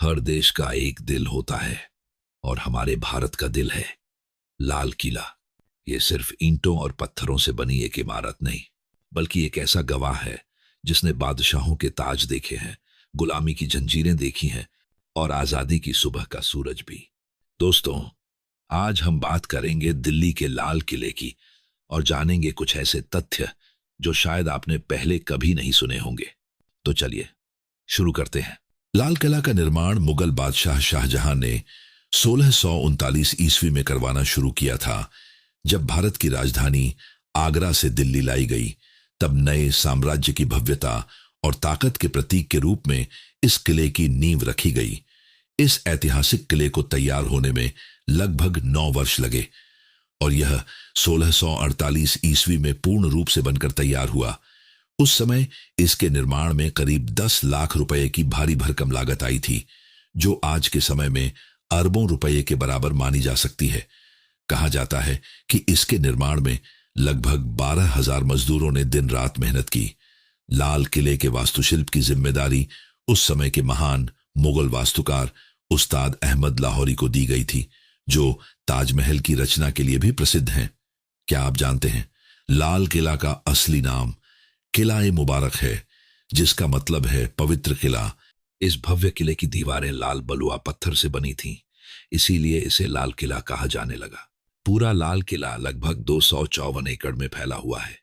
हर देश का एक दिल होता है और हमारे भारत का दिल है लाल किला। ये सिर्फ ईंटों और पत्थरों से बनी एक इमारत नहीं, बल्कि एक ऐसा गवाह है जिसने बादशाहों के ताज देखे हैं, गुलामी की जंजीरें देखी हैं और आजादी की सुबह का सूरज भी। दोस्तों, आज हम बात करेंगे दिल्ली के लाल किले की और जानेंगे कुछ ऐसे तथ्य जो शायद आपने पहले कभी नहीं सुने होंगे। तो चलिए शुरू करते हैं। लाल किला का निर्माण मुगल बादशाह शाहजहां ने 1639 ईस्वी में करवाना शुरू किया था। जब भारत की राजधानी आगरा से दिल्ली लाई गई, तब नए साम्राज्य की भव्यता और ताकत के प्रतीक के रूप में इस किले की नींव रखी गई। इस ऐतिहासिक किले को तैयार होने में लगभग 9 वर्ष लगे और यह 1648 ईस्वी में पूर्ण रूप से बनकर तैयार हुआ। उस समय इसके निर्माण में करीब 10 लाख रुपए की भारी भरकम लागत आई थी, जो आज के समय में अरबों रुपए के बराबर मानी जा सकती है। कहा जाता है कि इसके निर्माण में लगभग 12,000 मजदूरों ने दिन रात मेहनत की। लाल किले के वास्तुशिल्प की जिम्मेदारी उस समय के महान मुगल वास्तुकार उस्ताद अहमद लाहौरी को दी गई थी, जो ताजमहल की रचना के लिए भी प्रसिद्ध हैं। क्या आप जानते हैं, लाल किला का असली नाम किला-ए मुबारक है, जिसका मतलब है पवित्र किला। इस भव्य किले की दीवारें लाल बलुआ पत्थर से बनी थीं, इसीलिए इसे लाल किला कहा जाने लगा। पूरा लाल किला लगभग 254 एकड़ में फैला हुआ है।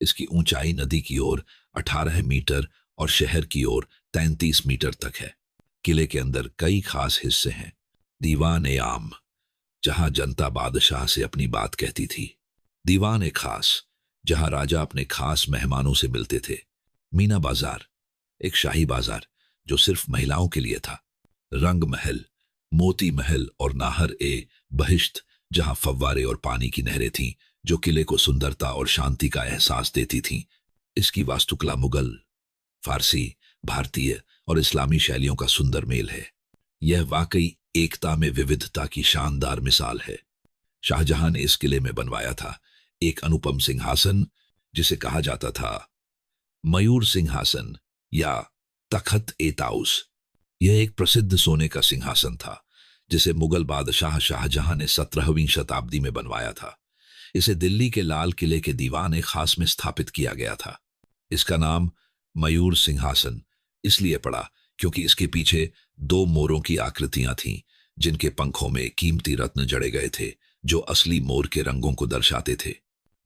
इसकी ऊंचाई नदी की ओर 18 मीटर और शहर की ओर 33 मीटर तक है। किले के अंदर कई खास हिस्से हैं। दीवान-ए-आम, जहां जनता बादशाह से अपनी बात कहती थी। दीवान-ए-खास, जहां राजा अपने खास मेहमानों से मिलते थे। मीना बाजार, एक शाही बाजार जो सिर्फ महिलाओं के लिए था। रंग महल, मोती महल और नाहर-ए-बहिश्त, जहां फव्वारे और पानी की नहरें थीं, जो किले को सुंदरता और शांति का एहसास देती थीं। इसकी वास्तुकला मुगल, फारसी, भारतीय और इस्लामी शैलियों का सुंदर मेल है। यह वाकई एकता में विविधता की शानदार मिसाल है। शाहजहां ने इस किले में बनवाया था एक अनुपम सिंहासन, जिसे कहा जाता था मयूर सिंहासन या तख्त-ए-ताउस। यह एक प्रसिद्ध सोने का सिंहासन था, जिसे मुगल बादशाह शाहजहां ने 17वीं शताब्दी में बनवाया था। इसे दिल्ली के लाल किले के दीवान-ए-खास में स्थापित किया गया था। इसका नाम मयूर सिंहासन इसलिए पड़ा क्योंकि इसके पीछे 2 मोरों की आकृतियां थीं, जिनके पंखों में कीमती रत्न जड़े गए थे, जो असली मोर के रंगों को दर्शाते थे।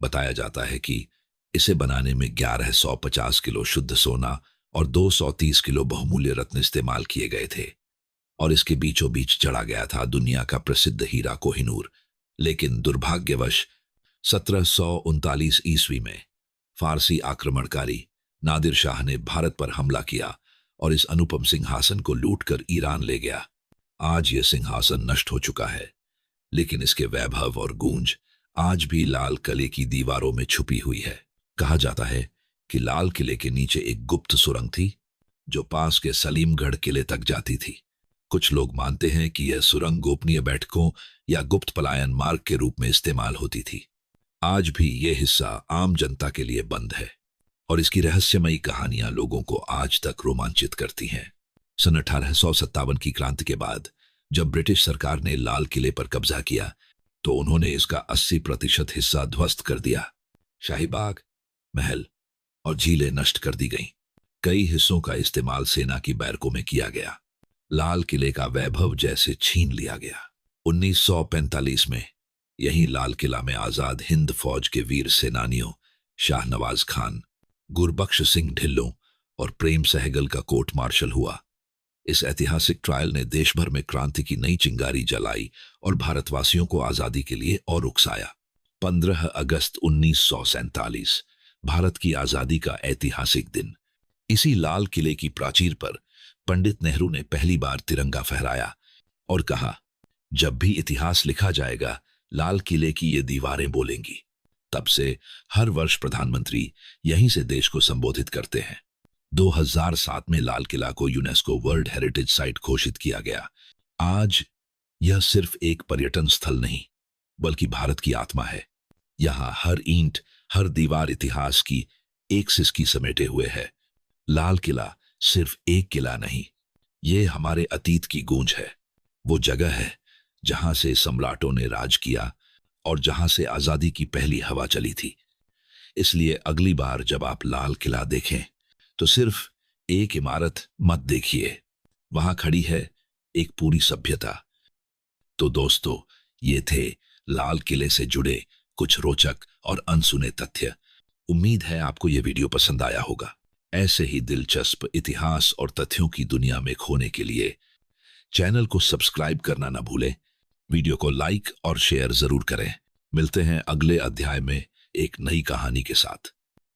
बताया जाता है कि इसे बनाने में 1150 किलो शुद्ध सोना और 230 किलो बहुमूल्य रत्न इस्तेमाल किए गए थे, और इसके बीचों बीच चढ़ा गया था दुनिया का प्रसिद्ध हीरा कोहिनूर। लेकिन दुर्भाग्यवश 1739 ईस्वी में फारसी आक्रमणकारी नादिर शाह ने भारत पर हमला किया और इस अनुपम सिंहासन को लूटकर ईरान ले गया। आज यह सिंहासन नष्ट हो चुका है, लेकिन इसके वैभव और गूंज आज भी लाल किले की दीवारों में छुपी हुई है। कहा जाता है कि लाल किले के नीचे एक गुप्त सुरंग थी, जो पास के सलीमगढ़ किले तक जाती थी। कुछ लोग मानते हैं कि यह सुरंग गोपनीय बैठकों या गुप्त पलायन मार्ग के रूप में इस्तेमाल होती थी। आज भी यह हिस्सा आम जनता के लिए बंद है और इसकी रहस्यमयी कहानियां लोगों को आज तक रोमांचित करती हैं। सन 1857 की क्रांति के बाद जब ब्रिटिश सरकार ने लाल किले पर कब्जा किया, तो उन्होंने इसका 80% हिस्सा ध्वस्त कर दिया। शाही बाग, महल और झीलें नष्ट कर दी गईं। कई हिस्सों का इस्तेमाल सेना की बैरकों में किया गया। लाल किले का वैभव जैसे छीन लिया गया। 1945 में यहीं लाल किला में आजाद हिंद फौज के वीर सेनानियों शाहनवाज खान, गुरबख्श सिंह ढिल्लों और प्रेम सहगल का कोर्ट मार्शल हुआ। इस ऐतिहासिक ट्रायल ने देश भर में क्रांति की नई चिंगारी जलाई और भारतवासियों को आजादी के लिए और उकसाया। 15 अगस्त 1947 भारत की आजादी का ऐतिहासिक दिन। इसी लाल किले की प्राचीर पर पंडित नेहरू ने पहली बार तिरंगा फहराया और कहा, जब भी इतिहास लिखा जाएगा, लाल किले की ये दीवारें बोलेंगी। तब से हर वर्ष प्रधानमंत्री यहीं से देश को संबोधित करते हैं। 2007 में लाल किला को यूनेस्को वर्ल्ड हेरिटेज साइट घोषित किया गया। आज यह सिर्फ एक पर्यटन स्थल नहीं, बल्कि भारत की आत्मा है। यहाँ हर ईंट, हर दीवार इतिहास की एक सिसकी समेटे हुए है। लाल किला सिर्फ एक किला नहीं, ये हमारे अतीत की गूंज है। वो जगह है जहां से सम्राटों ने राज किया और जहां से आजादी की पहली हवा चली थी। इसलिए अगली बार जब आप लाल किला देखें तो सिर्फ एक इमारत मत देखिए, वहां खड़ी है एक पूरी सभ्यता। तो दोस्तों, ये थे लाल किले से जुड़े कुछ रोचक और अनसुने तथ्य। उम्मीद है आपको ये वीडियो पसंद आया होगा। ऐसे ही दिलचस्प इतिहास और तथ्यों की दुनिया में खोने के लिए चैनल को सब्सक्राइब करना ना भूलें। वीडियो को लाइक और शेयर जरूर करें। मिलते हैं अगले अध्याय में एक नई कहानी के साथ।